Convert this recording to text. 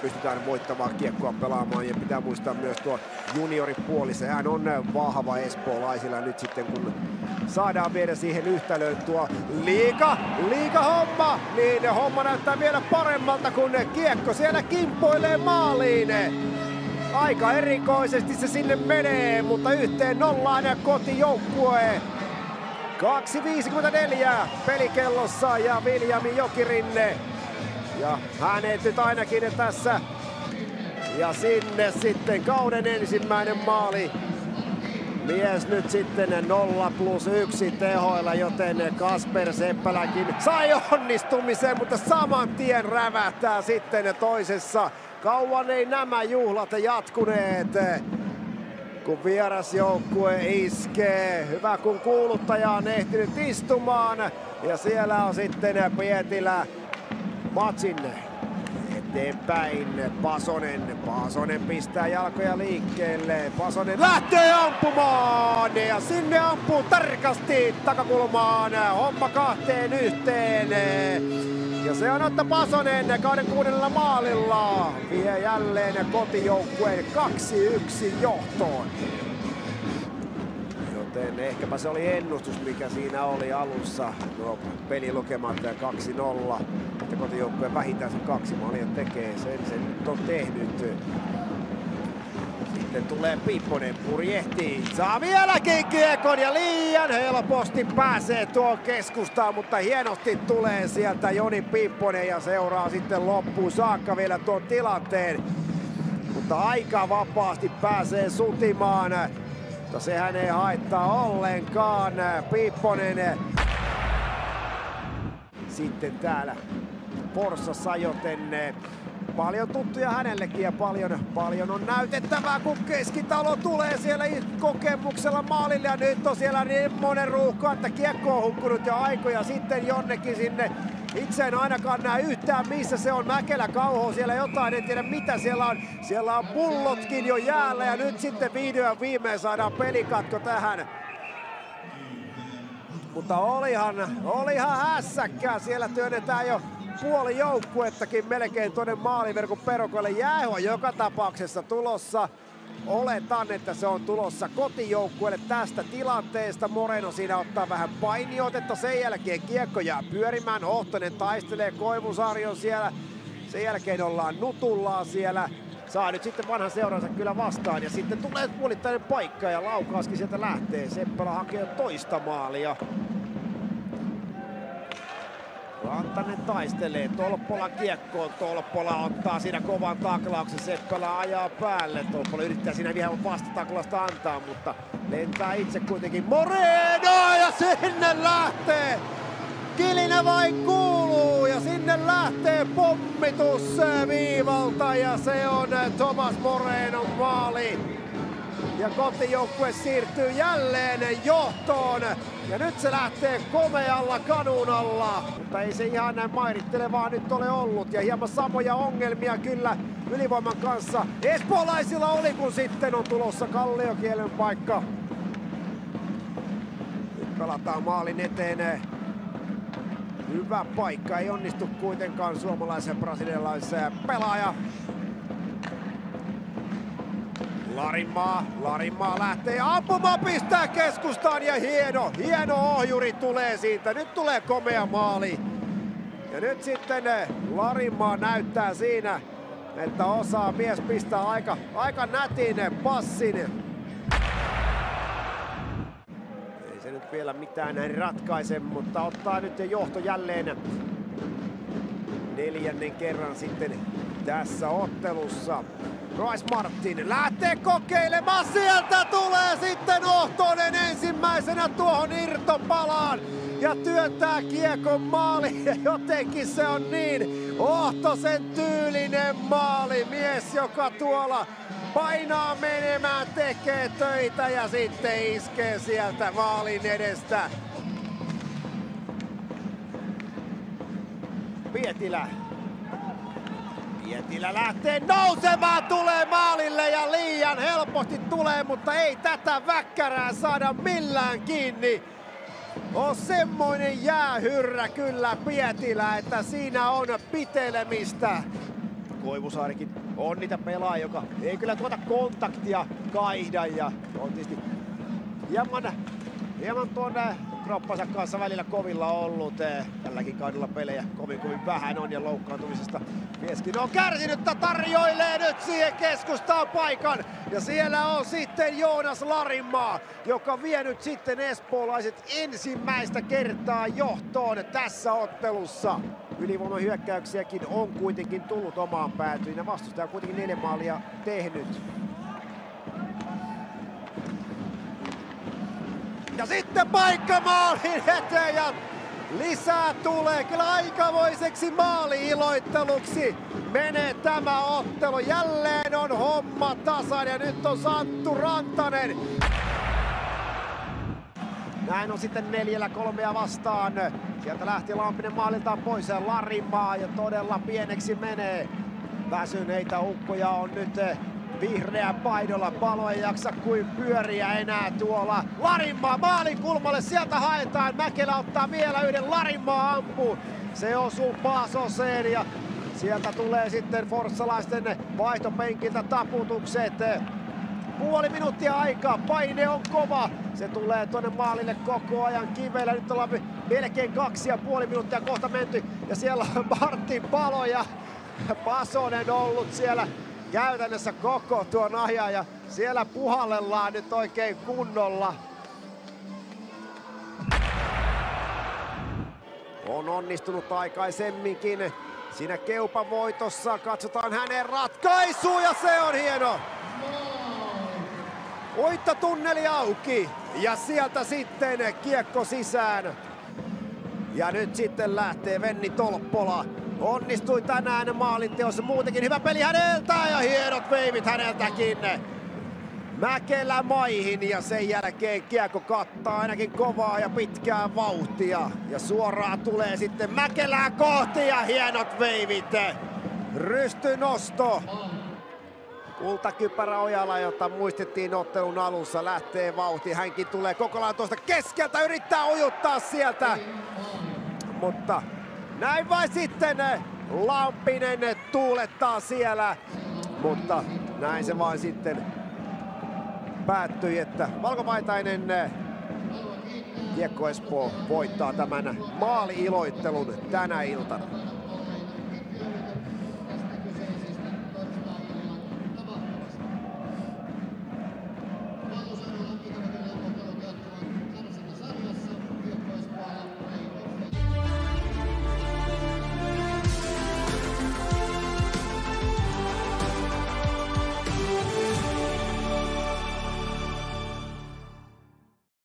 pystytään voittamaan kiekkoa pelaamaan. Ja pitää muistaa myös tuo junioripuoli. Sehän on vahva espoolaisilla nyt sitten, kun saadaan vielä siihen yhtälöön tuo liiga homma, niin homma näyttää vielä paremmalta, kun kiekko siellä kimppoilee maaliin. Aika erikoisesti se sinne menee, mutta 1-0 kotijoukkue. 2.54 pelikellossa ja Viljami Jokirinne. Ja hänet nyt ainakin tässä. Ja sinne sitten kauden ensimmäinen maali. Mies nyt sitten 0+1 tehoilla, joten Kasper Seppäläkin sai onnistumisen, mutta saman tien rävähtää sitten toisessa. Kauan ei nämä juhlat jatkuneet, kun vierasjoukkue iskee. Hyvä, kun kuuluttaja on ehtinyt istumaan. Ja siellä on sitten Pietilä matsin eteenpäin. Pasonen pistää jalkoja liikkeelle. Pasonen lähtee ampumaan ja sinne ampuu tarkasti takakulmaan. Homma 2-1. Ja se on Otto Pasonen kauden 6. maalilla. Vie jälleen kotijoukkueen 2-1 johtoon. Joten ehkäpä se oli ennustus, mikä siinä oli alussa. No, pelilukemat 2-0. Että kotijoukkue vähintään sen 2 maalia tekee. Sen nyt on tehnyt. Sitten tulee Piipponen, purjehtii. Saa vieläkin kiekon ja liian helposti pääsee tuon keskustaan, mutta hienosti tulee sieltä Joni Piipponen ja seuraa sitten loppuun saakka vielä tuon tilanteen. Mutta aika vapaasti pääsee sutimaan. Mutta sehän ei haittaa ollenkaan. Piipponen sitten täällä Forssassa, joten paljon tuttuja hänellekin ja paljon on näytettävää, kun Keskitalo tulee siellä kokemuksella maalille. Ja nyt on siellä niin monen ruuhka, että kiekko on hukkunut jo aikoja sitten jonnekin sinne. Itse en ainakaan näe yhtään, missä se on. Mäkelä kauhoo siellä jotain, en tiedä mitä siellä on. Siellä on pullotkin jo jäällä ja nyt sitten vihdoin viimein saadaan pelikatko tähän. Mutta olihan hässäkkää. Siellä työnnetään jo puoli joukkuettakin melkein tuonne maaliverkon perukoille. Jäähy on joka tapauksessa tulossa. Oletan, että se on tulossa kotijoukkueelle tästä tilanteesta. Moreno siinä ottaa vähän painiotetta. Sen jälkeen kiekko jää pyörimään. Ohtonen taistelee, Koivusaari on siellä. Sen jälkeen ollaan nutullaan siellä. Saa nyt sitten vanhan seuransa kyllä vastaan. Ja sitten tulee puolittainen paikka ja laukauskin sieltä lähtee. Seppälä hakee toista maalia. Rantanen taistelee, Tolppola kiekkoon, Tolppola ottaa siinä kovan taklauksen, Seppälä ajaa päälle, Tolppola yrittää siinä vielä vastataklasta antaa, mutta lentää itse kuitenkin Moreno ja sinne lähtee! Kilinen vain kuuluu ja sinne lähtee pommitus viivalta ja se on Thomas Morenon maali. Ja kotijoukkue siirtyy jälleen johtoon. Ja nyt se lähtee komealla kadun alla. Mutta ei se ihan näin mairittelevaa nyt ole ollut. Ja hieman samoja ongelmia kyllä ylivoiman kanssa espoolaisilla oli, kun sitten on tulossa Kalliokielen paikka. Nyt pelataan maalin eteen. Hyvä paikka, ei onnistu kuitenkaan suomalaisen brasilialaisen pelaaja. Larinmaa lähtee ampumaan, pistää keskustaan ja hieno ohjuri tulee siitä. Nyt tulee komea maali. Ja nyt sitten Larinmaa näyttää siinä, että osaa mies pistää aika nätin passin. Ei se nyt vielä mitään näin ratkaise, mutta ottaa nyt johto jälleen 4. kerran sitten tässä ottelussa. Royce Martin lähtee kokeilemaan, sieltä tulee sitten Ohtonen ensimmäisenä tuohon irtopalaan ja työntää kiekon maaliin ja jotenkin se on niin Ohtosen tyylinen maali, mies joka tuolla painaa menemään, tekee töitä ja sitten iskee sieltä maalin edestä. Pietilä lähtee nousemaan, tulee maalille ja liian helposti tulee, mutta ei tätä väkkärää saada millään kiinni. On semmoinen jäähyrrä kyllä Pietilä, että siinä on pitelemistä. Koivusaarikin on niitä pelaajia, joka ei kyllä tuota kontaktia kaihda ja on tietysti hieman tuonne kroppansa kanssa välillä kovilla ollut. Tälläkin kaudella pelejä kovin vähän on ja loukkaantumisesta mieskin on kärsinyt, tarjoilee nyt siihen keskustaan paikan. Ja siellä on sitten Joonas Larinmaa, joka vie nyt sitten espoolaiset ensimmäistä kertaa johtoon tässä ottelussa. Ylivoimahyökkäyksiäkin on kuitenkin tullut omaan päätyyn ja vastustaja on kuitenkin 4 maalia tehnyt. Ja sitten paikka maalin eteen ja lisää tulee. Kyllä aikamoiseksi maali-iloitteluksi menee tämä ottelu. Jälleen on homma tasan ja nyt on Santtu Rantanen. Näin on sitten 4-3 vastaan. Sieltä lähti Lampinen maaliltaan pois ja Larinmaa ja todella pieneksi menee. Väsyneitä ukkoja on nyt vihreä paidolla. Palo ei jaksa kuin pyöriä enää tuolla. Larinmaa maalin kulmalle, sieltä haetaan. Mäkelä ottaa vielä yhden, Larinmaa ampuu. Se osuu Paasoseen ja sieltä tulee sitten forssalaisten vaihtopenkiltä taputukset. Puoli minuuttia aikaa, paine on kova. Se tulee tuonne maalille koko ajan Kivelä. Nyt ollaan melkein 2,5 minuuttia kohta menty. Ja siellä on Martin Palo ja Pasonen ollut siellä käytännössä koko tuon ajan. Ja siellä puhallellaan nyt oikein kunnolla. On onnistunut aikaisemminkin siinä Keupan voitossa. Katsotaan hänen ratkaisuun ja se on hieno. Uittotunneli auki ja sieltä sitten kiekko sisään. Ja nyt sitten lähtee Venni Tolppola. Onnistui tänään maalinteossa, muutenkin hyvä peli häneltä ja hienot veivit häneltäkin. Mäkelä maihin ja sen jälkeen kiekko kattaa ainakin kovaa ja pitkää vauhtia. Ja suoraan tulee sitten Mäkelää kohti ja hienot veivit. Rystynosto. Kultakypärä Ojala, jota muistettiin ottelun alussa, lähtee vauhti. Hänkin tulee kokonaan tuosta keskeltä, yrittää ujuttaa sieltä. Mutta näin vai sitten Lampinen tuulettaa siellä. Mutta näin se vain sitten päättyi, että valkopaitainen Kiekko Espoo voittaa tämän maali-iloittelun tänä iltana.